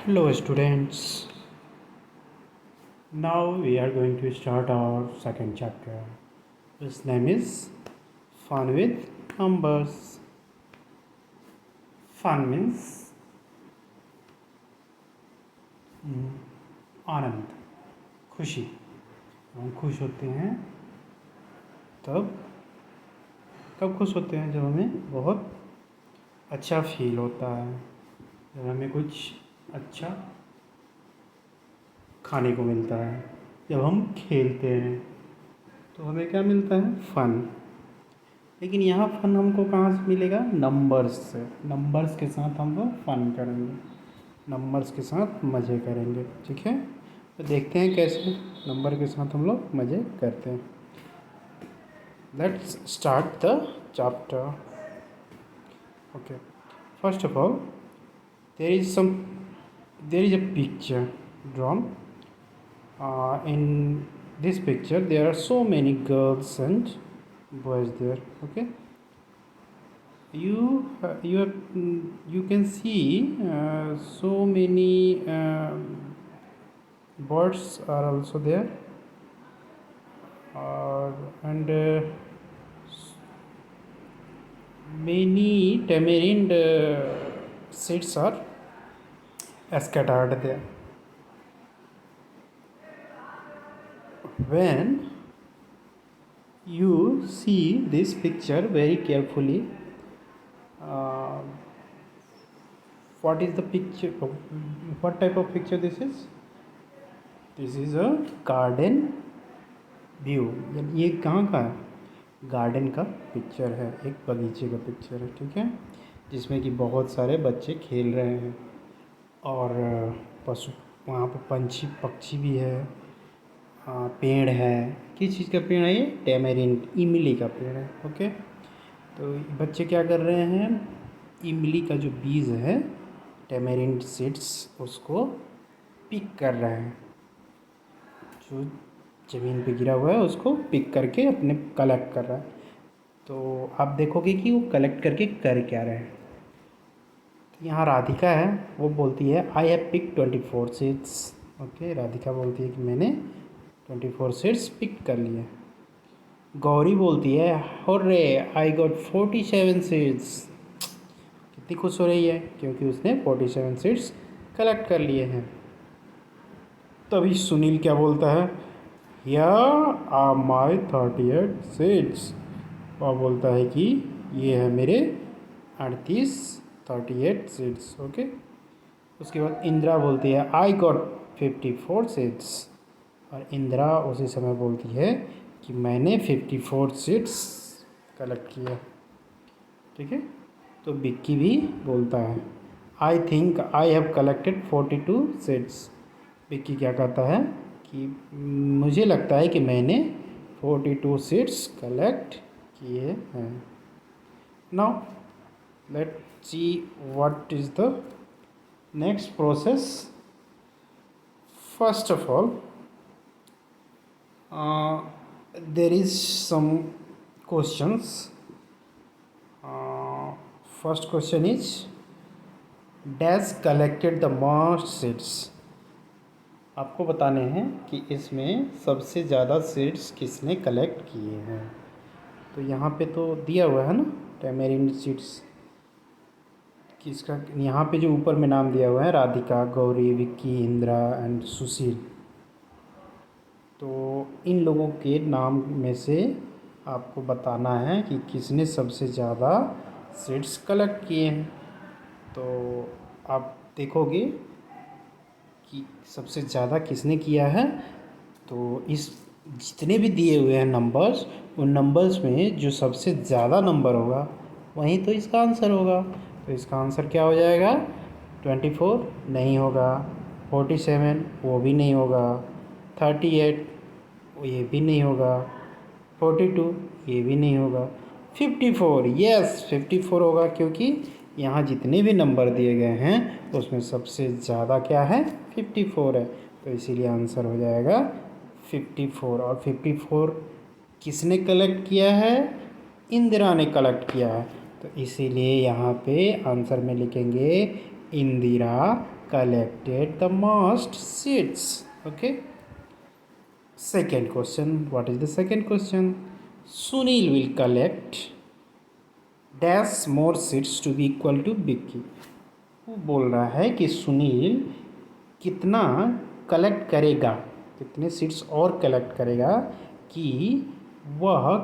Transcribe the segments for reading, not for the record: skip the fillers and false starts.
Hello students. Now we are going to start our second chapter. Its name is Fun with Numbers. Fun means आनंद, खुशी. हम खुश होते हैं तब कब खुश होते हैं जब हमें बहुत अच्छा फील होता है, जब हमें कुछ अच्छा खाने को मिलता है, जब हम खेलते हैं तो हमें क्या मिलता है? फ़न. लेकिन यहाँ फ़न हमको कहाँ से मिलेगा? नंबर्स से. नंबर्स के साथ हम लोग फ़न करेंगे, नंबर्स के साथ मज़े करेंगे. ठीक है, तो देखते हैं कैसे नंबर के साथ हम लोग मज़े करते हैं. Let's start the chapter. Okay, first of all there is a picture drawn. In this picture there are so many girls and boys there. Okay, you can see so many birds are also there, and many tamarind seeds are scattered there. When you see this picture very carefully, what is the picture? What type of picture this is? This is a garden view. ये कहाँ का है? Garden का picture है, एक बगीचे का picture है. ठीक है, जिसमें कि बहुत सारे बच्चे खेल रहे हैं और पशु वहाँ पे पंछी पक्षी भी है. पेड़ है. किस चीज़ का पेड़ है ये? टैमेरिंड, इमली का पेड़ है. ओके, तो बच्चे क्या कर रहे हैं? इमली का जो बीज है, टैमेरिंड सीड्स, उसको पिक कर रहे हैं. जो ज़मीन पे गिरा हुआ है उसको पिक करके अपने कलेक्ट कर रहा है. तो आप देखोगे कि वो कलेक्ट करके कर क्या रहे हैं. तो यहाँ राधिका है, वो बोलती है I have pick 24 seeds. Okay, Radhika बोलती है कि मैंने 24 सीड्स पिक कर लिए. गौरी बोलती है होर्रे आई गॉट 47 सीड्स. कितनी खुश हो रही है क्योंकि उसने 47 सीड्स कलेक्ट कर लिए हैं. तभी सुनील क्या बोलता है? Here are my 38 seeds. वह बोलता है कि ये है मेरे 38 सीड्स. ओके, उसके बाद इंदिरा बोलती है आई गॉट 54 सीड्स. और इंदिरा उसी समय बोलती है कि मैंने 54 सीड्स कलेक्ट किया. ठीक है, तो बिक्की भी बोलता है I think I have collected 42 seeds. Bikki क्या कहता है कि मुझे लगता है कि मैंने 42 सीड्स कलेक्ट किए हैं. Now let's see what is the next process. First of all there is some questions. First question is dash collected the most seeds. आपको बताने हैं कि इसमें सबसे ज़्यादा सीड्स किसने कलेक्ट किए हैं. तो यहाँ पे तो दिया हुआ है ना टैमेरिंड सीड्स. किसका? यहाँ पे जो ऊपर में नाम दिया हुआ है राधिका, गौरी, विक्की, इंदिरा एंड सुशील. तो इन लोगों के नाम में से आपको बताना है कि किसने सबसे ज़्यादा सीड्स कलेक्ट किए हैं. तो आप देखोगे कि सबसे ज़्यादा किसने किया है. तो इस जितने भी दिए हुए हैं नंबर्स, उन नंबर्स में जो सबसे ज़्यादा नंबर होगा वहीं तो इसका आंसर होगा. तो इसका आंसर क्या हो जाएगा? 24 नहीं होगा, 47 वो भी नहीं होगा, 38 ये भी नहीं होगा, 42 ये भी नहीं होगा, 54 यस 54 होगा. क्योंकि यहाँ जितने भी नंबर दिए गए हैं उसमें सबसे ज़्यादा क्या है? 54 है. तो इसीलिए आंसर हो जाएगा 54. और 54 किसने कलेक्ट किया है? इंदिरा ने कलेक्ट किया है. तो इसीलिए यहाँ पे आंसर में लिखेंगे Indira collected the most seeds. Okay. Second question. What is the second question? Sunil will collect dash more seeds to be equal to Vicky. वो बोल रहा है कि सुनील कितना कलेक्ट करेगा, कितने सीड्स और कलेक्ट करेगा कि वह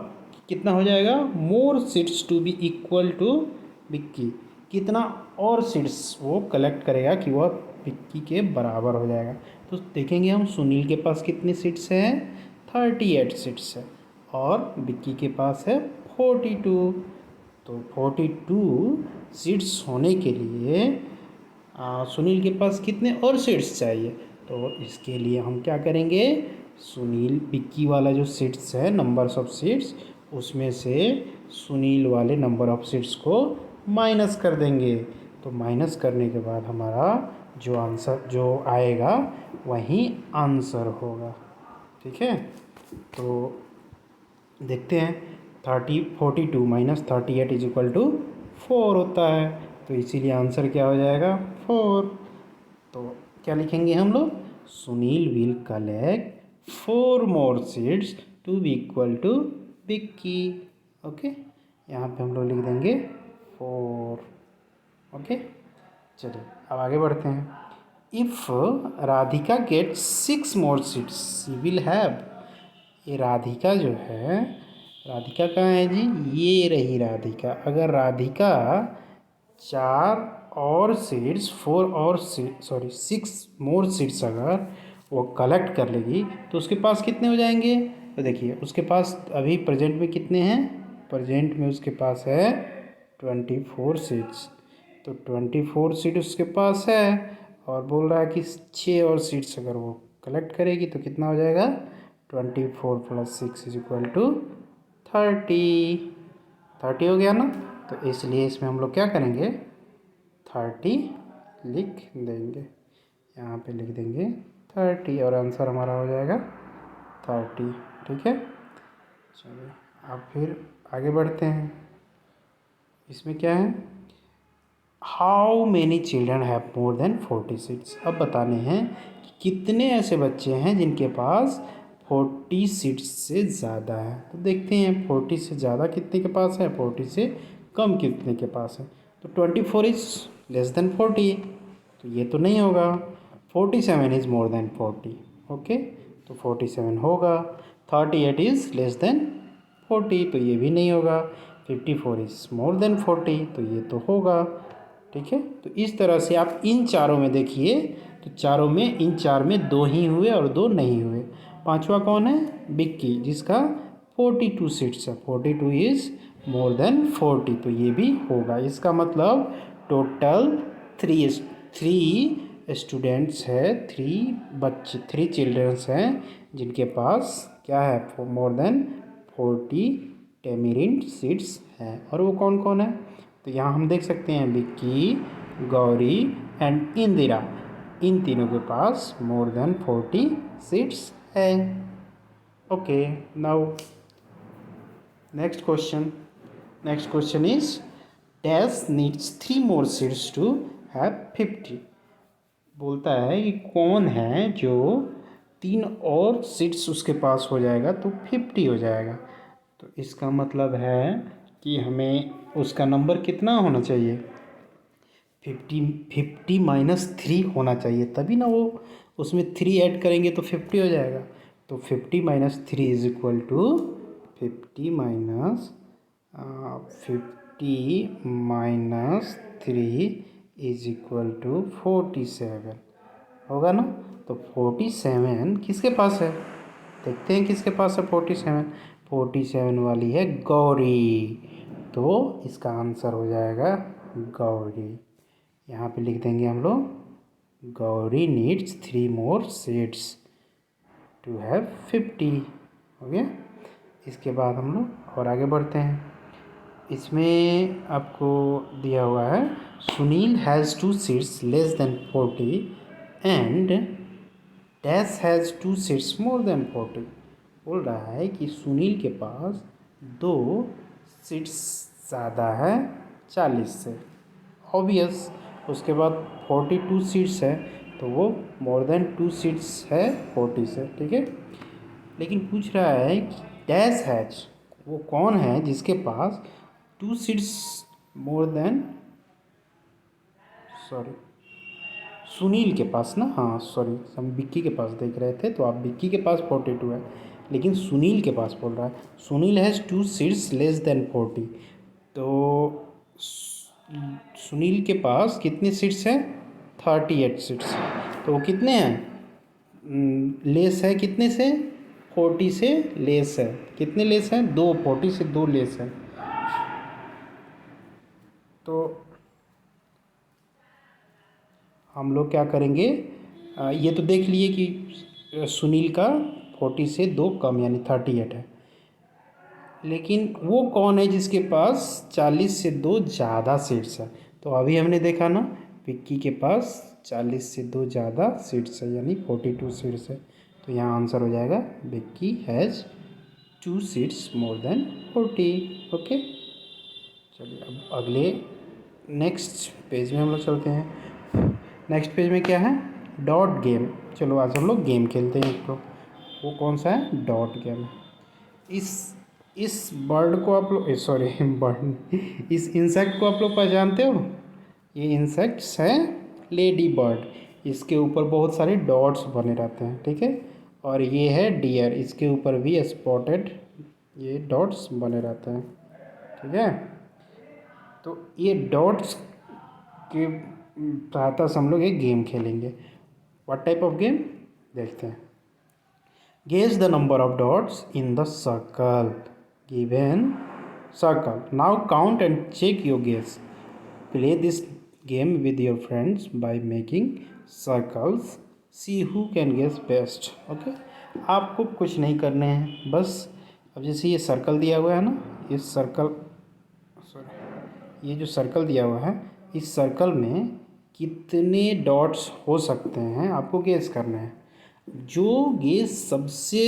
कितना हो जाएगा, more seeds to be equal to विक्की, कितना और सीड्स वो कलेक्ट करेगा कि वह विक्की के बराबर हो जाएगा। तो देखेंगे हम सुनील के पास कितने सीड्स हैं, 38 सीड्स है और विक्की के पास है 42। तो 42 सीड्स होने के लिए सुनील के पास कितने और सीड्स चाहिए। तो इसके लिए हम क्या करेंगे, सुनील विक्की वाला जो सीड्स है नंबर्स ऑफ सीड्स, उसमें से सुनील वाले नंबर ऑफ सीड्स को माइनस कर देंगे। तो माइनस करने के बाद हमारा जो आंसर जो आएगा वही आंसर होगा। ठीक है, तो देखते हैं 42 माइनस 38 इज इक्वल टू 4 होता है। तो इसीलिए आंसर क्या हो जाएगा, 4। तो क्या लिखेंगे हम लोग, Sunil will collect 4 more seeds to be equal to Vicky. Okay, यहाँ पे हम लोग लिख देंगे 4। ओके, चलिए अब आगे बढ़ते हैं। If Radhika gets 6 more seeds she will have, ये राधिका जो है, राधिका कहाँ है जी, ये रही राधिका। अगर राधिका 4 और सीड्स 4 और सॉरी 6 मोर सीड्स अगर वो कलेक्ट कर लेगी तो उसके पास कितने हो जाएंगे। तो देखिए उसके पास अभी प्रेजेंट में कितने हैं, प्रेजेंट में उसके पास है 24 सीड्स। तो 24 सीड उसके पास है और बोल रहा है कि 6 और सीड्स अगर वो कलेक्ट करेगी तो कितना हो जाएगा, 24 + 6 इज इक्वल टू 30 हो गया ना। तो इसलिए इसमें हम लोग क्या करेंगे, 30 लिख देंगे, यहाँ पे लिख देंगे 30 और आंसर हमारा हो जाएगा 30। ठीक है, चलिए अब फिर आगे बढ़ते हैं। इसमें क्या है, how many children have more than 40 seats. अब बताने हैं कि कितने ऐसे बच्चे हैं जिनके पास 40 सीट्स से ज़्यादा है। तो देखते हैं 40 से ज़्यादा कितने के पास है, 40 से कम कितने के पास है। तो 24 इज़ लेस देन 40, तो ये तो नहीं होगा। 47 इज़ मोर देन 40, ओके, तो 47 होगा। 38 इज़ लेस देन 40, तो ये भी नहीं होगा। 54 इज़ मोर देन 40, तो ये तो होगा। ठीक है, तो इस तरह से आप इन चारों में देखिए, तो चारों में इन 4 में 2 ही हुए और 2 नहीं हुए। पांचवा कौन है, विक्की, जिसका 42 सीट्स है, 42 इज़ मोर देन 40, तो ये भी होगा। इसका मतलब टोटल 3 स्टूडेंट्स है, 3 चिल्ड्रंस हैं जिनके पास क्या है, मोर देन 40 टेमिरिंड सीड्स हैं। और वो कौन कौन है, तो यहाँ हम देख सकते हैं विक्की, गौरी एंड इंदिरा, इन तीनों के पास मोर देन 40 सीड्स है। Okay, now next question is dash needs 3 more seeds to have 50। बोलता है कि कौन है जो 3 और सीड्स उसके पास हो जाएगा तो 50 हो जाएगा। तो इसका मतलब है कि हमें उसका नंबर कितना होना चाहिए, 50 माइनस 3 होना चाहिए, तभी ना वो उसमें 3 ऐड करेंगे तो 50 हो जाएगा। तो 50 minus 3 is equal to 50 minus 3 is equal to 47 होगा ना। तो 47 किसके पास है, देखते हैं किसके पास है 47 वाली है गौरी, तो इसका आंसर हो जाएगा गौरी। यहाँ पे लिख देंगे हम लोग, Gauri needs 3 more seeds to have 50। हो गया। इसके बाद हम लोग और आगे बढ़ते हैं। इसमें आपको दिया हुआ है Sunil has 2 seeds less than 40 and dash has 2 seeds more than 40। बोल रहा है कि सुनील के पास 2 सीड्स ज़्यादा है 40 से। ऑब्वियस, उसके बाद 42 सीट्स है, तो वो मोर देन 2 सीट्स है 40 से, ठीक है। लेकिन पूछ रहा है कि डैश हैज, वो कौन है जिसके पास 2 seats more than, sorry Sunil के पास ना, हाँ सॉरी हम विक्की के पास देख रहे थे, तो आप विक्की के पास 42 है, लेकिन सुनील के पास बोल रहा है Sunil has 2 seats less than 40। तो सुनील के पास कितनी सीट्स हैं, 38 सीट्स। तो वो कितने हैं, लेस है कितने से, 40 से लेस है, कितने लेस हैं, 2, 40 से 2 लेस है। तो हम लोग क्या करेंगे, ये तो देख लिए कि सुनील का 40 से 2 कम यानी 38 है, लेकिन वो कौन है जिसके पास 40 से 2 ज़्यादा सीट्स है। तो अभी हमने देखा ना, विक्की के पास 40 से 2 ज़्यादा सीट्स है यानी 42 सीट्स है। तो यहाँ आंसर हो जाएगा Vicky has 2 seats more than 40। Okay, चलिए अब अगले नेक्स्ट पेज में हम लोग चलते हैं। नेक्स्ट पेज में क्या है, डॉट गेम। चलो आज हम लोग गेम खेलते हैं एक तो, वो कौन सा है, डॉट गेम। इस बर्ड को आप लोग, सॉरी बर्ड, इस इंसेक्ट को आप लोग पहचानते हो। ये इंसेक्ट्स हैं लेडी बर्ड, इसके ऊपर बहुत सारे डॉट्स बने रहते हैं, ठीक है। और ये है डियर, इसके ऊपर भी स्पॉटेड ये डॉट्स बने रहते हैं, ठीक है। तो ये डॉट्स के सहायता से हम लोग एक गेम खेलेंगे। व्हाट टाइप ऑफ गेम, देखते हैं। Guess the number of dots in the circle given circle. Now count and check your guess. Play this game with your friends by making circles. See who can guess best. Okay? आपको कुछ नहीं करने हैं, बस अब जैसे ये circle दिया हुआ है ना, इस सर्कल, सॉरी ये जो सर्कल दिया हुआ है, इस सर्कल में कितने डॉट्स हो सकते हैं आपको गेस करना है। जो गेस सबसे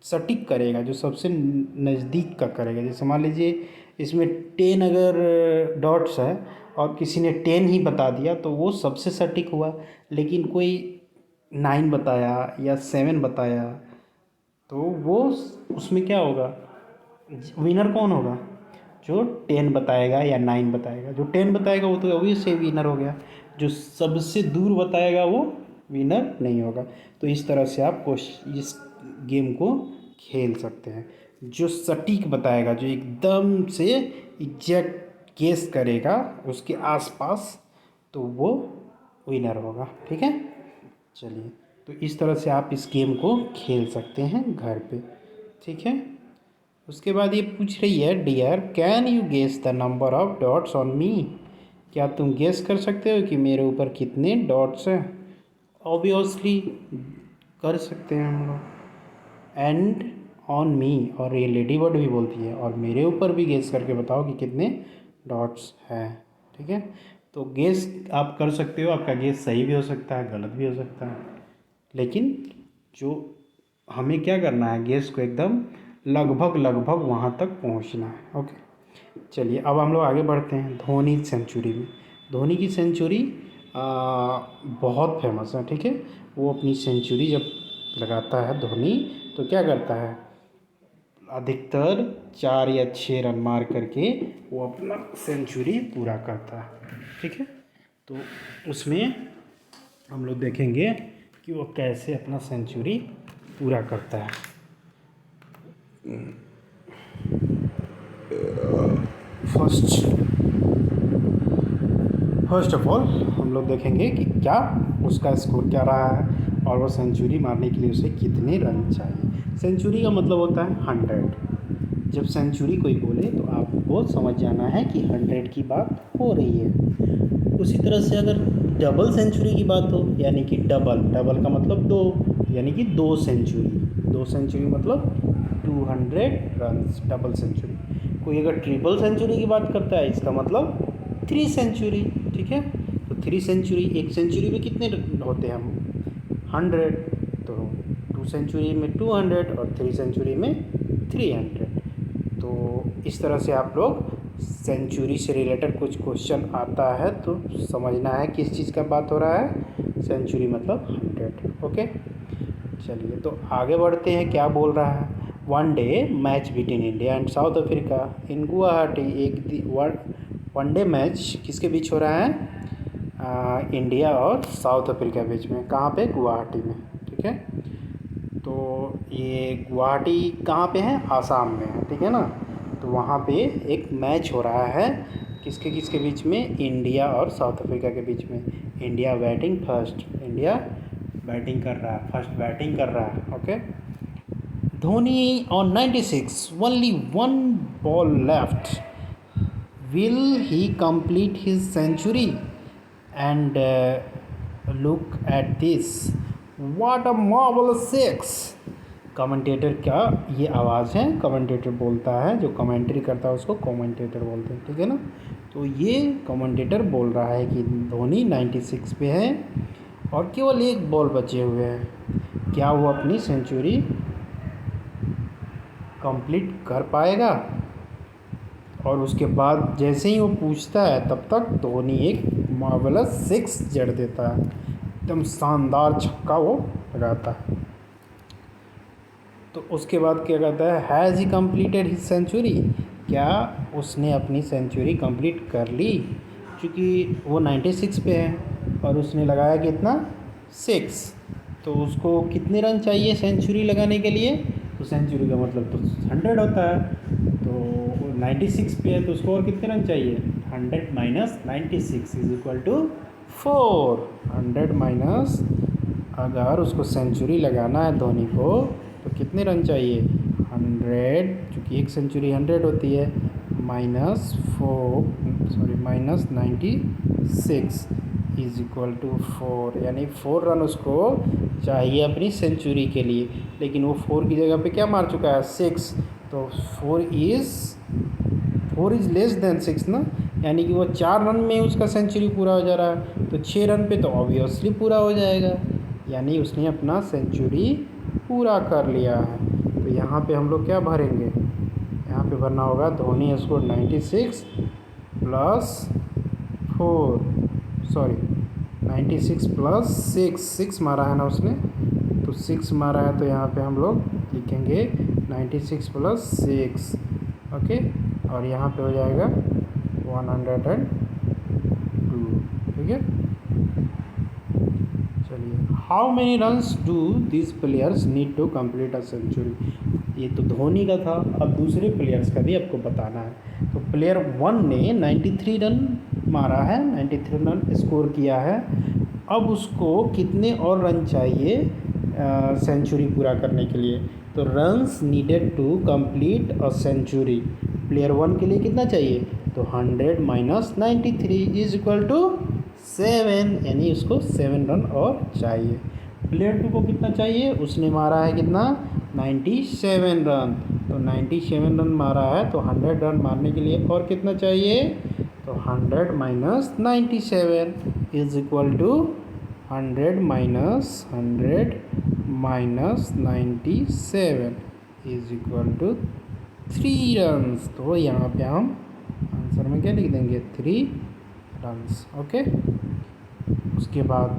सटीक करेगा, जो सबसे नज़दीक का करेगा, जैसे मान लीजिए इसमें 10 अगर डॉट्स है और किसी ने 10 ही बता दिया तो वो सबसे सटीक हुआ, लेकिन कोई 9 बताया या 7 बताया तो वो उसमें क्या होगा, विनर कौन होगा, जो 10 बताएगा या 9 बताएगा। जो 10 बताएगा वो तो ऑब्वियसली विनर हो गया, जो सबसे दूर बताएगा वो विनर नहीं होगा। तो इस तरह से आप इस गेम को खेल सकते हैं। जो सटीक बताएगा, जो एकदम से एग्जैक्ट गेस करेगा उसके आसपास, तो वो विनर होगा, ठीक है। चलिए, तो इस तरह से आप इस गेम को खेल सकते हैं घर पे, ठीक है। उसके बाद ये पूछ रही है, dear can you guess the number of dots on me. क्या तुम गेस कर सकते हो कि मेरे ऊपर कितने डॉट्स हैं। ऑब्वियसली कर सकते हैं हम लोग। एंड ऑन मी, और ये लेडी बर्ड भी बोलती है, और मेरे ऊपर भी गेस करके बताओ कि कितने डॉट्स हैं, ठीक है। तो गेस आप कर सकते हो, आपका गेस सही भी हो सकता है, गलत भी हो सकता है, लेकिन जो हमें क्या करना है, गेस को एकदम लगभग वहाँ तक पहुँचना है। ओके, चलिए अब हम लोग आगे बढ़ते हैं धोनी सेंचुरी में। धोनी की सेंचुरी बहुत फेमस है, ठीक है। वो अपनी सेंचुरी जब लगाता है धोनी, तो क्या करता है, अधिकतर 4 या 6 रन मार करके वो अपना सेंचुरी पूरा करता है, ठीक है। तो उसमें हम लोग देखेंगे कि वो कैसे अपना सेंचुरी पूरा करता है। फर्स्ट ऑफ ऑल हम लोग देखेंगे कि क्या उसका स्कोर क्या रहा है और वो सेंचुरी मारने के लिए उसे कितने रन चाहिए। सेंचुरी का मतलब होता है 100। जब सेंचुरी कोई बोले तो आपको समझ जाना है कि 100 की बात हो रही है। उसी तरह से अगर डबल सेंचुरी की बात हो, यानी कि डबल का मतलब 2, यानी कि 2 सेंचुरी मतलब 200 रन, डबल सेंचुरी। कोई अगर ट्रिपल सेंचुरी की बात करता है, इसका मतलब 3 सेंचुरी, ठीक है। तो 3 सेंचुरी, एक सेंचुरी में कितने होते हैं हम, 100। तो 2 सेंचुरी में 200 और 3 सेंचुरी में 300। तो इस तरह से आप लोग सेंचुरी से रिलेटेड कुछ क्वेश्चन आता है तो समझना है किस चीज़ का बात हो रहा है। सेंचुरी मतलब 100। ओके, चलिए तो आगे बढ़ते हैं। क्या बोल रहा है? One day match between India and south Africa in Guwahati. एक वनडे मैच किसके बीच हो रहा है? इंडिया और साउथ अफ्रीका बीच में। कहाँ पे? गुवाहाटी में। ठीक है, तो ये गुवाहाटी कहाँ पे है? आसाम में है। ठीक है ना, तो वहाँ पे एक मैच हो रहा है किसके किसके बीच में? इंडिया और साउथ अफ्रीका के बीच में। India batting first, India batting कर रहा है, फर्स्ट बैटिंग कर रहा है। Okay, Dhoni on 96, only one ball left, will he complete his century? And look at this, what a marvellous six. Commentator का ये आवाज़ है, कमेंटेटर बोलता है, जो कमेंट्री करता है उसको कमेंटेटर बोलते हैं। ठीक है ना, तो ये कमेंटेटर बोल रहा है कि धोनी 96 पे है और केवल एक बॉल बचे हुए हैं, क्या वो अपनी सेंचुरी कंप्लीट कर पाएगा? और उसके बाद जैसे ही वो पूछता है तब तक धोनी एक मार्वेलस 6 जड़ देता है, एकदम शानदार छक्का वो लगाता है। तो उसके बाद क्या कहता है? Has he completed his century? क्या उसने अपनी सेंचुरी कंप्लीट कर ली? क्योंकि वो 96 पे है और उसने लगाया कितना? 6। तो उसको कितने रन चाहिए सेंचुरी लगाने के लिए? तो सेंचुरी का मतलब तो 100 होता है, तो 96 पे है तो उसको और कितने रन चाहिए? 100 minus 96 is equal to 4। 100 minus, अगर उसको सेंचुरी लगाना है धोनी को तो कितने रन चाहिए? 100, क्योंकि एक सेंचुरी 100 होती है, माइनस 96 इज इक्वल टू 4, यानी 4 रन उसको चाहिए अपनी सेंचुरी के लिए। लेकिन वो 4 की जगह पे क्या मार चुका है? 6। तो 4 इज़ लेस देन 6 ना, यानी कि वो 4 रन में उसका सेंचुरी पूरा हो जा रहा है, तो 6 रन पे तो ऑब्वियसली पूरा हो जाएगा, यानी उसने अपना सेंचुरी पूरा कर लिया है। तो यहाँ पे हम लोग क्या भरेंगे? यहाँ पे भरना होगा धोनी स्कोर 96 प्लस 96 प्लस 6 मारा है ना उसने, तो 6 मारा है, तो यहाँ पे हम लोग लिखेंगे 96 प्लस 6। ओके, और यहाँ पे हो जाएगा 102। ठीक है, चलिए। How many runs do this players need to complete a century? ये तो धोनी का था, अब दूसरे प्लेयर्स का भी आपको बताना है। तो प्लेयर 1 ने 93 रन मारा है, 93 रन स्कोर किया है। अब उसको कितने और रन चाहिए सेंचुरी पूरा करने के लिए? तो runs needed to complete a century, player 1 के लिए कितना चाहिए? तो 100 माइनस 93 इज इक्वल टू 7, यानी उसको 7 रन और चाहिए। प्लेयर 2 को कितना चाहिए? उसने मारा है कितना? 97 रन, तो 97 रन मारा है, तो 100 रन मारने के लिए और कितना चाहिए? तो 100 minus 97 is equal to 100 minus 97 is equal to 3 runs. तो यहाँ पे हम आंसर में क्या लिख देंगे? 3 रन्स। ओके, उसके बाद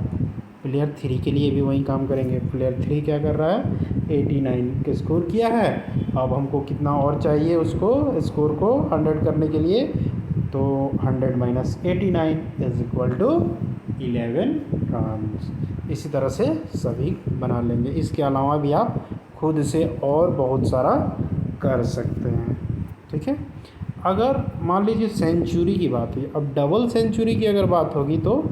प्लेयर 3 के लिए भी वही काम करेंगे। प्लेयर 3 क्या कर रहा है? 89 के स्कोर किया है। अब हमको कितना और चाहिए उसको स्कोर को 100 करने के लिए? तो 100 minus 89 is equal to 11 runs. इसी तरह से सभी बना लेंगे। इसके अलावा भी आप खुद से और बहुत सारा कर सकते हैं। ठीक है, अगर मान लीजिए सेंचुरी की बात हुई, अब डबल सेंचुरी की अगर बात होगी तो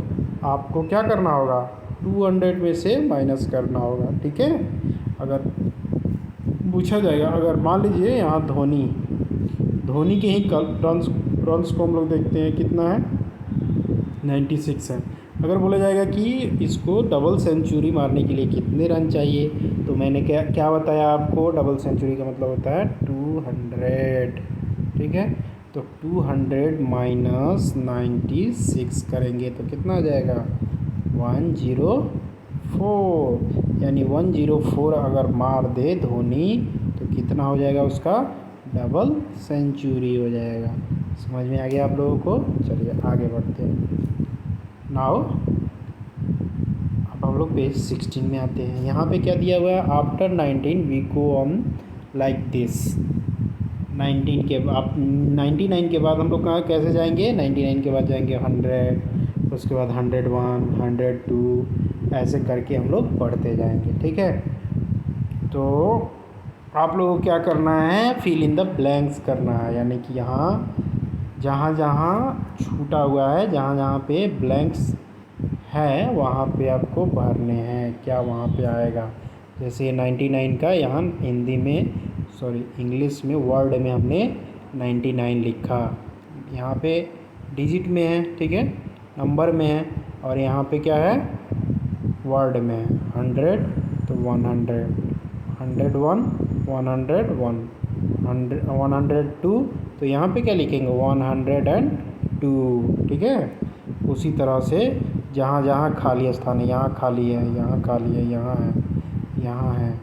आपको क्या करना होगा? 200 में से माइनस करना होगा। ठीक है, अगर पूछा जाएगा, अगर मान लीजिए यहाँ धोनी के ही रन्स को हम लोग देखते हैं कितना है? 96 है। अगर बोला जाएगा कि इसको डबल सेंचुरी मारने के लिए कितने रन चाहिए, तो मैंने क्या बताया आपको? डबल सेंचुरी का मतलब होता है 200। ठीक है, तो 200 माइनस 96 करेंगे तो कितना आ जाएगा? 104, यानी 104 अगर मार दे धोनी तो कितना हो जाएगा उसका? डबल सेंचुरी हो जाएगा। समझ में आ गया आप लोगों को? चलिए आगे बढ़ते हैं। नाउ अब हम लोग पेज 16 में आते हैं। यहाँ पे क्या दिया हुआ है? After 19 we go on like this. 19 के आप 99 के बाद हम लोग कहाँ कैसे जाएंगे? 99 के बाद जाएंगे 100, उसके बाद 101, 102, ऐसे करके हम लोग बढ़ते जाएंगे। ठीक है, तो आप लोगों को क्या करना है? फिल इन द ब्लैंक्स करना है, यानी कि यहाँ जहाँ जहाँ छूटा हुआ है, जहाँ जहाँ पे ब्लैंक्स है वहाँ पे आपको भरने हैं। क्या वहाँ पे आएगा? जैसे 99 का यहाँ हिंदी में इंग्लिश में वर्ड में हमने 99 लिखा, यहाँ पे डिजिट में है, ठीक है, नंबर में है, और यहाँ पे क्या है? वर्ड में है। 100 तो 100, 101, 101, 102, तो यहाँ पे क्या लिखेंगे? 102। ठीक है, उसी तरह से जहाँ जहाँ खाली स्थान है, यहाँ खाली है, यहाँ खाली है, यहाँ है, यहाँ है,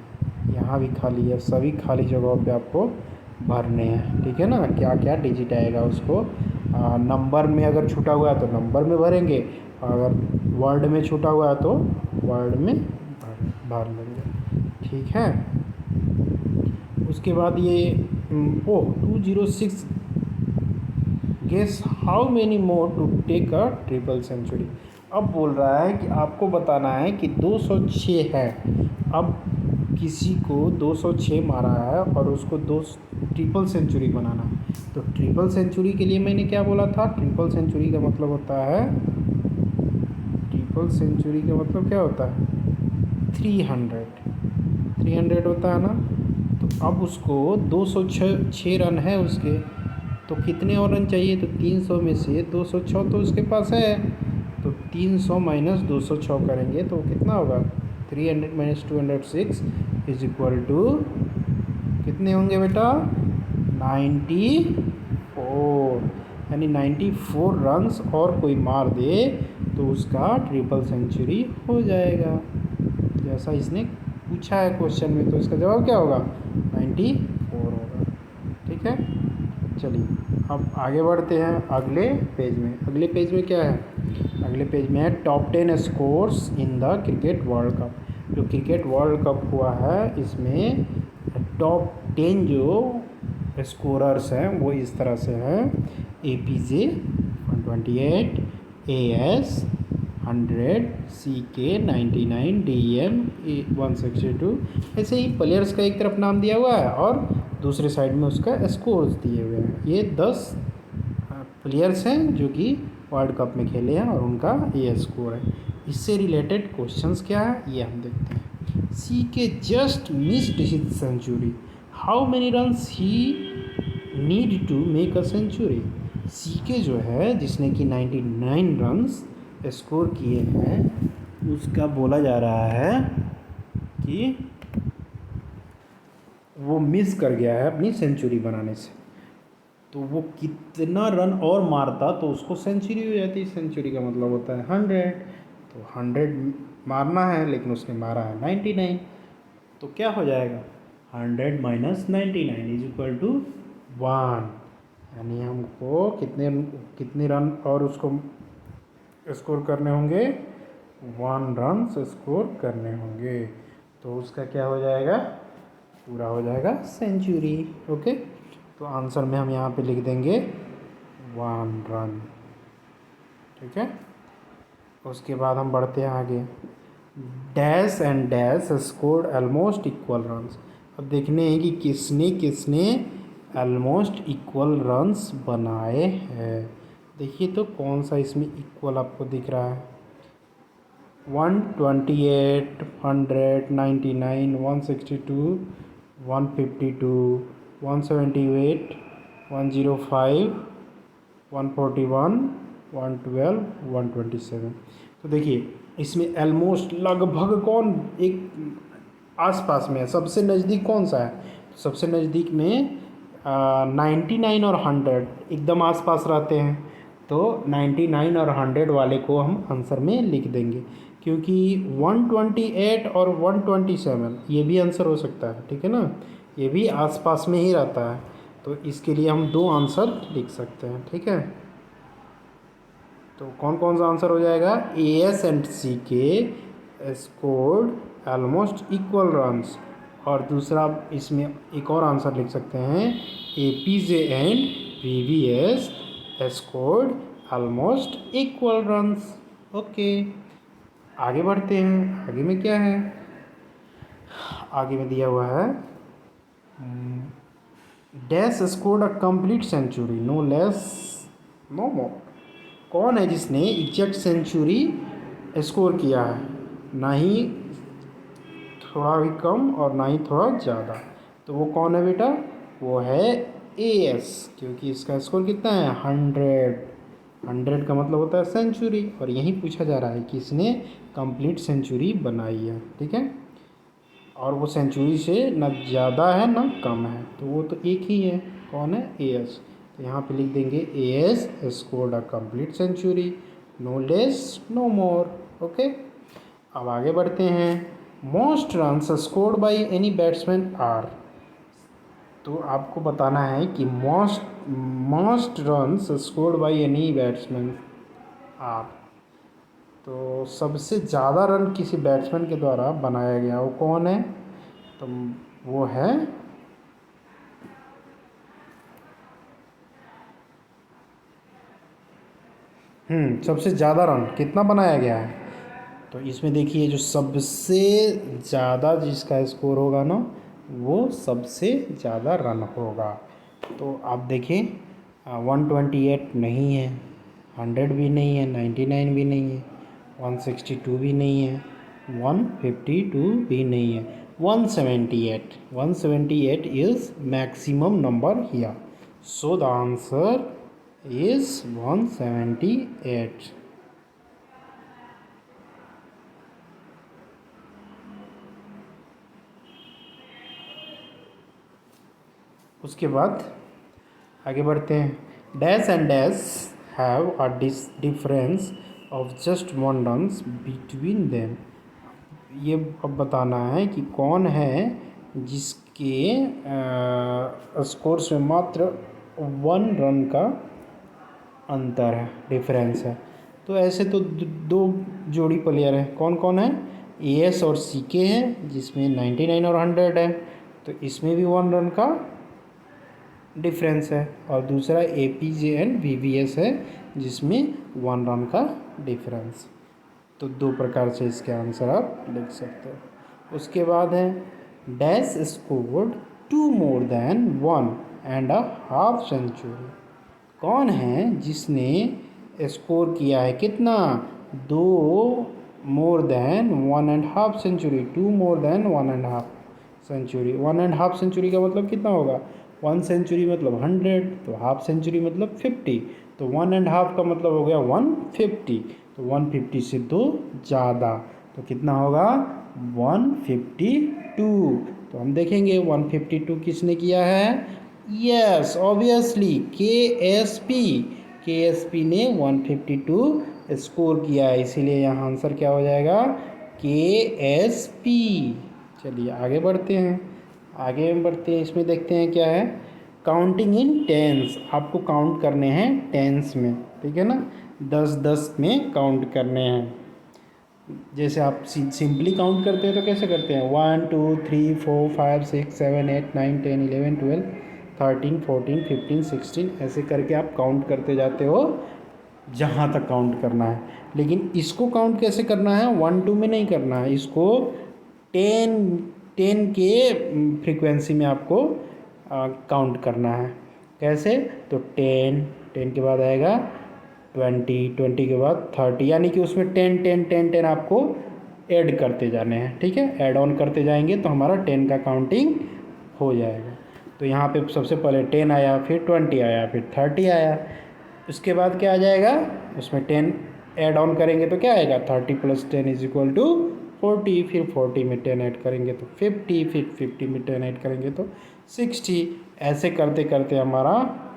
यहाँ भी खाली है, सभी खाली जगहों पे आपको भरने हैं। ठीक है ना? क्या क्या डिजिट आएगा उसको नंबर में अगर छूटा हुआ है तो नंबर में भरेंगे, अगर वर्ड में छूटा हुआ है तो वर्ड में भर लेंगे। ठीक है, उसके बाद ये 206 guess how many more to take a triple century. अब बोल रहा है कि आपको बताना है कि 206 है। अब किसी को 206 मारा है और उसको ट्रिपल सेंचुरी बनाना है। तो ट्रिपल सेंचुरी के लिए मैंने क्या बोला था? ट्रिपल सेंचुरी का मतलब होता है, ट्रिपल सेंचुरी का मतलब क्या होता है? 300 होता है ना। तो अब उसको 206 रन है उसके, तो कितने और रन चाहिए? तो 300 में से 206 तो उसके पास है, तो 300 माइनस 206 करेंगे तो कितना होगा? 300 माइनस 206 इज इक्वल टू कितने होंगे बेटा? 94। यानी 94 रन्स और कोई मार दे तो उसका ट्रिपल सेंचुरी हो जाएगा, जैसा इसने पूछा है क्वेश्चन में। तो इसका जवाब क्या होगा? 94 होगा। ठीक है, चलिए अब आगे बढ़ते हैं अगले पेज में। अगले पेज में क्या है? अगले पेज में है top 10 scores in the cricket world cup. जो क्रिकेट वर्ल्ड कप हुआ है इसमें टॉप 10 जो स्कोरर्स हैं वो इस तरह से हैं: APJ 128, AS 100, CK 99, DM 162। ऐसे ही प्लेयर्स का एक तरफ नाम दिया हुआ है और दूसरे साइड में उसका स्कोर्स दिए हुए हैं। ये 10 प्लेयर्स हैं जो कि वर्ल्ड कप में खेले हैं और उनका ये स्कोर है। इससे रिलेटेड क्वेश्चंस क्या है ये हम देखते हैं। CK just missed his century, how many runs he need to make a century. CK जो है जिसने कि 99 रन्स स्कोर किए हैं, उसका बोला जा रहा है कि वो मिस कर गया है अपनी सेंचुरी बनाने से। तो वो कितना रन और मारता तो उसको सेंचुरी हो जाती। सेंचुरी का मतलब होता है 100, तो 100 मारना है लेकिन उसने मारा है 99, तो क्या हो जाएगा? 100 माइनस 99 इज इक्वल टू 1। यानी हमको कितने रन और उसको स्कोर करने होंगे? 1 रन स्कोर करने होंगे, तो उसका क्या हो जाएगा? पूरा हो जाएगा सेंचुरी। ओके, तो आंसर में हम यहाँ पे लिख देंगे 1 रन। ठीक है, उसके बाद हम बढ़ते हैं आगे। Dash and dash scored almost equal runs. अब देखने हैं कि किसने किसने ऑलमोस्ट इक्वल रन्स बनाए हैं। देखिए तो कौन सा इसमें इक्वल आपको दिख रहा है? 128, 100, 99, 162, 152, 178, 105, 141, 112, 127। तो देखिए इसमें ऑलमोस्ट लगभग कौन एक आसपास में है? सबसे नज़दीक कौन सा है? सबसे नज़दीक में 99 और 100 एकदम आसपास रहते हैं, तो 99 और 100 वाले को हम आंसर में लिख देंगे, क्योंकि 128 और 127 ये भी आंसर हो सकता है। ठीक है ना, ये भी आसपास में ही रहता है। तो इसके लिए हम दो आंसर लिख सकते हैं, ठीक है। तो कौन कौन सा आंसर हो जाएगा? ए एस एंड सी के स्कोर्ड ऑलमोस्ट इक्वल रन्स, और दूसरा इसमें एक और आंसर लिख सकते हैं, A P J and V V S scored almost equal runs. Okay, आगे बढ़ते हैं। आगे में क्या है? आगे में दिया हुआ है dash scored a complete century no less no more. कौन है जिसने एग्जैक्ट सेंचुरी स्कोर किया है, ना ही थोड़ा भी कम और ना ही थोड़ा ज़्यादा? तो वो कौन है बेटा? वो है ए एस, क्योंकि इसका स्कोर कितना है? 100 का मतलब होता है सेंचुरी, और यही पूछा जा रहा है कि इसने कंप्लीट सेंचुरी बनाई है, ठीक है। और वो सेंचुरी से ना ज़्यादा है ना कम है, तो वो तो एक ही है। कौन है? A S. तो यहाँ पे लिख देंगे A S scored a complete century, no less no more. Okay, अब आगे बढ़ते हैं। Most runs scored by any batsman are. तो आपको बताना है कि most runs scored by any batsman are. तो सबसे ज़्यादा रन किसी बैट्समैन के द्वारा बनाया गया वो कौन है? तो वो है सबसे ज़्यादा रन कितना बनाया गया है? तो इसमें देखिए, जो सबसे ज़्यादा जिसका स्कोर होगा ना, वो सबसे ज़्यादा रन होगा। तो आप देखें, 128 नहीं है, 100 भी नहीं है, 99 भी नहीं है, 162 भी नहीं है, 152 भी नहीं है, 178 is maximum number here. So the answer is 178. उसके बाद आगे बढ़ते हैं। Dash and dash have a difference of just 1 runs between them. ये अब बताना है कि कौन है जिसके स्कोर्स में मात्र 1 रन का अंतर है, डिफरेंस है। तो ऐसे तो दो जोड़ी प्लेयर हैं। कौन कौन है? ए एस और सी के हैं, जिसमें 99 और 100 है, तो इसमें भी 1 रन का डिफरेंस है। और दूसरा A P J and V V S है, जिसमें 1 रन का डिफरेंस। तो दो प्रकार से इसके आंसर आप लिख सकते हो। उसके बाद है dash scored 2 more than 1.5 century. कौन है जिसने स्कोर किया है कितना? 2 more than 1.5 century, 2 more than 1.5 century. 1.5 century का मतलब कितना होगा? 1 सेंचुरी मतलब 100, तो हाफ सेंचुरी मतलब 50, तो 1.5 का मतलब हो गया 150, तो 150 से 2 ज़्यादा, तो कितना होगा? 152। तो हम देखेंगे 152 किसने किया है? यस, ऑब्वियसली के एस पी ने 152 स्कोर किया है, इसीलिए यहाँ आंसर क्या हो जाएगा? के एस पी। चलिए आगे बढ़ते हैं। इसमें देखते हैं क्या है। काउंटिंग इन टेंस, आपको काउंट करने हैं टेंस में, ठीक है ना, 10-10 में काउंट करने हैं। जैसे आप सिंपली काउंट करते हैं तो कैसे करते हैं? 1 2 3 4 5 6 7 8 9 10 11 12 13 14 15 16 ऐसे करके आप काउंट करते जाते हो जहाँ तक काउंट करना है। लेकिन इसको काउंट कैसे करना है? 1 2 में नहीं करना है, इसको 10 के फ्रीक्वेंसी में आपको काउंट करना है। कैसे? तो 10 के बाद आएगा 20 के बाद 30, यानी कि उसमें 10 आपको ऐड करते जाने हैं, ठीक है। ऐड ऑन करते जाएंगे तो हमारा 10 का काउंटिंग हो जाएगा। तो यहाँ पे सबसे पहले 10 आया, फिर 20 आया, फिर 30 आया। उसके बाद क्या आ जाएगा? उसमें 10 ऐड ऑन करेंगे तो क्या आएगा? 30 + 10 = 40, फिर 40 में 10 ऐड करेंगे तो 50, फिर 50 में 10 ऐड करेंगे तो 60। ऐसे करते करते हमारा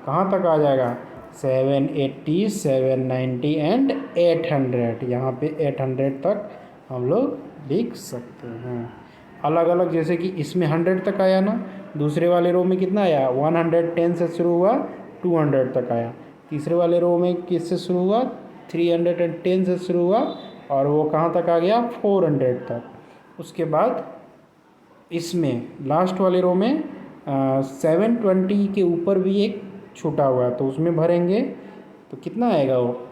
कहाँ तक आ जाएगा? 780, 790 एंड 800। यहाँ पे 800 तक हम लोग लिख सकते हैं अलग अलग। जैसे कि इसमें 100 तक आया ना, दूसरे वाले रो में कितना आया 110 से शुरू हुआ 200 तक आया। तीसरे वाले रो में किससे शुरू हुआ 310 से शुरू हुआ और वो कहाँ तक आ गया 400 तक। उसके बाद इसमें लास्ट वाले रो में 720 के ऊपर भी एक छूटा हुआ है तो उसमें भरेंगे तो कितना आएगा वो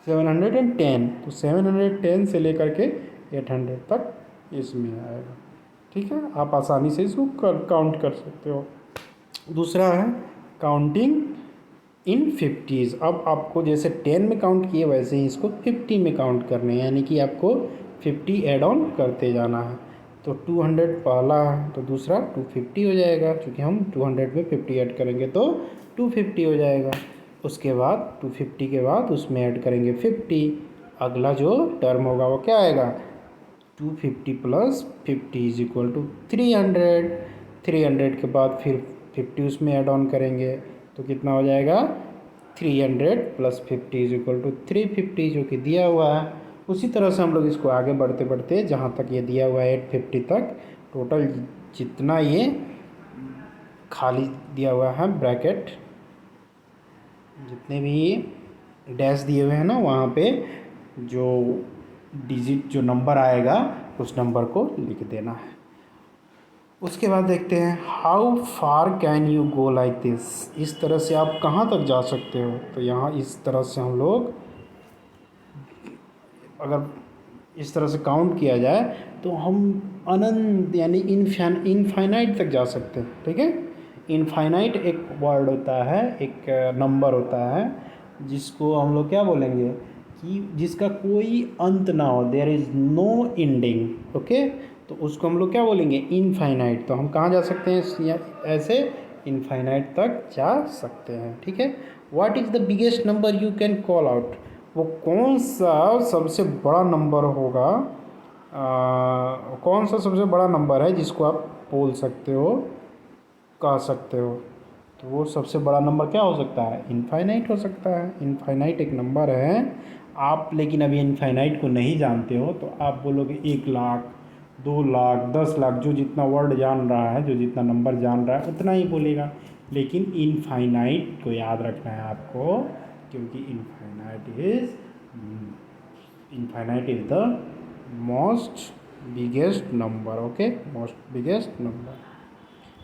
710। तो 710 से लेकर के 800 तक इसमें आएगा। ठीक है, आप आसानी से इसको काउंट कर सकते हो। दूसरा है काउंटिंग इन 50s। अब आपको जैसे 10 में काउंट किए वैसे ही इसको 50 में काउंट करने हैं, यानी कि आपको 50 ऐड ऑन करते जाना है। तो 200 पहला है तो दूसरा 250 हो जाएगा, क्योंकि हम 200 में 50 ऐड करेंगे तो 250 हो जाएगा। उसके बाद 250 के बाद उसमें ऐड करेंगे 50, अगला जो टर्म होगा वो क्या आएगा 250 प्लस 50 इज इक्वल टू 300। 300 के बाद फिर 50 उसमें ऐड ऑन करेंगे तो कितना हो जाएगा 300 प्लस 50 इज इक्वल टू 350 जो कि दिया हुआ है। उसी तरह से हम लोग इसको आगे बढ़ते बढ़ते जहाँ तक ये दिया हुआ है 850 तक, टोटल जितना ये खाली दिया हुआ है ब्रैकेट, जितने भी डैश दिए हुए हैं ना वहाँ पे जो डिजिट जो नंबर आएगा उस नंबर को लिख देना है। उसके बाद देखते हैं how far can you go like this. इस तरह से आप कहाँ तक जा सकते हो। तो यहाँ इस तरह से हम लोग अगर इस तरह से काउंट किया जाए तो हम अनंत यानी इनफाइनाइट तक जा सकते हैं। ठीक है, इनफाइनाइट एक वर्ड होता है, एक नंबर होता है जिसको हम लोग क्या बोलेंगे कि जिसका कोई अंत ना हो, there is no ending. Okay, तो उसको हम लोग क्या बोलेंगे इनफाइनाइट। तो हम कहाँ जा सकते हैं ऐसे इनफाइनाइट तक जा सकते हैं। ठीक है, what is the biggest number you can call out. वो कौन सा सबसे बड़ा नंबर होगा, कौन सा सबसे बड़ा नंबर है जिसको आप बोल सकते हो, कह सकते हो। तो वो सबसे बड़ा नंबर क्या हो सकता है इनफाइनाइट हो सकता है। इनफाइनाइट एक नंबर है आप, लेकिन अभी इनफाइनाइट को नहीं जानते हो तो आप बोलोगे 1 लाख 2 लाख 10 लाख, जो जितना वर्ड जान रहा है, जो जितना नंबर जान रहा है उतना ही बोलेगा। लेकिन इनफाइनाइट को याद रखना है आपको, क्योंकि infinite is the most biggest number. Okay, most biggest number.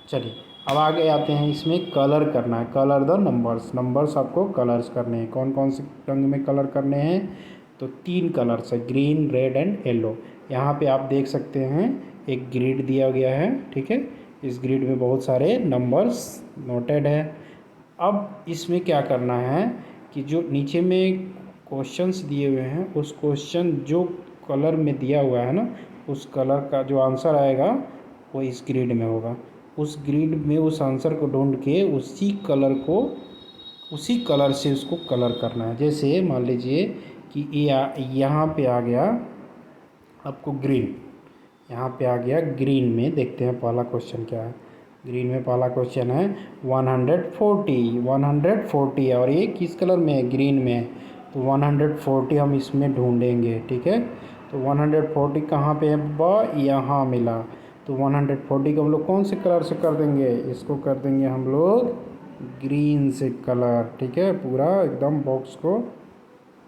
चलिए अब आगे आते हैं, इसमें कलर करना है। Colour the numbers. नंबर्स आपको कलर्स करने हैं। कौन कौन से रंग में कलर करने हैं तो 3 कलर्स है, ग्रीन रेड एंड येलो। यहाँ पे आप देख सकते हैं एक ग्रिड दिया गया है। ठीक है, इस ग्रिड में बहुत सारे नंबर्स नोटेड है। अब इसमें क्या करना है कि जो नीचे में क्वेश्चंस दिए हुए हैं उस क्वेश्चन जो कलर में दिया हुआ है ना, उस कलर का जो आंसर आएगा वो इस ग्रिड में होगा। उस ग्रिड में उस आंसर को ढूंढ के उसी कलर को उसी कलर से उसको कलर करना है। जैसे मान लीजिए कि यहाँ पे आ गया आपको ग्रीन, यहाँ पे आ गया ग्रीन में। देखते हैं पहला क्वेश्चन क्या है। ग्रीन में पहला क्वेश्चन है 140 है और ये किस कलर में है ग्रीन में है, तो 140 हम इसमें ढूंढेंगे। ठीक है, तो 140 कहाँ पे है बाबा, यहाँ मिला। तो 140 को हम लोग कौन से कलर से कर देंगे, इसको कर देंगे हम लोग ग्रीन से कलर। ठीक है, पूरा एकदम बॉक्स को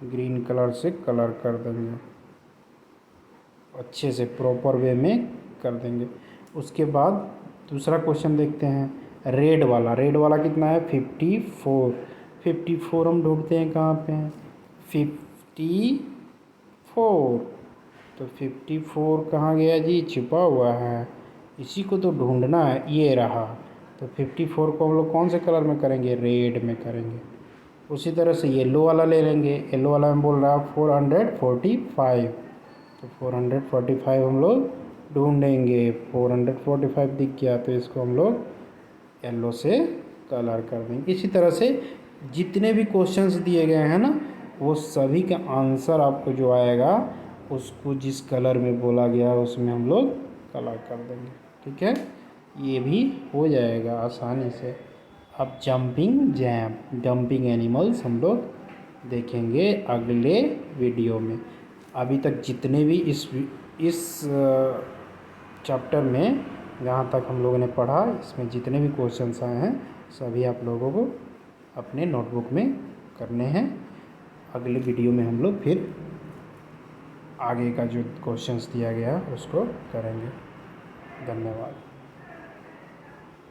ग्रीन कलर से कलर कर देंगे, अच्छे से प्रॉपर वे में कर देंगे। उसके बाद दूसरा क्वेश्चन देखते हैं रेड वाला। रेड वाला कितना है 54। 54 हम ढूंढते हैं कहाँ पे हैं 54। तो 54 कहाँ गया जी, छिपा हुआ है, इसी को तो ढूंढना है, ये रहा। तो 54 को हम लोग कौन से कलर में करेंगे, रेड में करेंगे। उसी तरह से येलो वाला ले लेंगे। येलो वाला में बोल रहा है 445, तो 445 हम लोग ढूंढेंगे। 445 दिख गया तो इसको हम लोग येलो से कलर कर देंगे। इसी तरह से जितने भी क्वेश्चंस दिए गए हैं ना, वो सभी का आंसर आपको जो आएगा उसको जिस कलर में बोला गया उसमें हम लोग कलर कर देंगे। ठीक है, ये भी हो जाएगा आसानी से। अब डंपिंग एनिमल्स हम लोग देखेंगे अगले वीडियो में। अभी तक जितने भी इस चैप्टर में जहाँ तक हम लोगों ने पढ़ा, इसमें जितने भी क्वेश्चंस आए हैं सभी आप लोगों को अपने नोटबुक में करने हैं। अगले वीडियो में हम लोग फिर आगे का जो क्वेश्चंस दिया गया उसको करेंगे। धन्यवाद।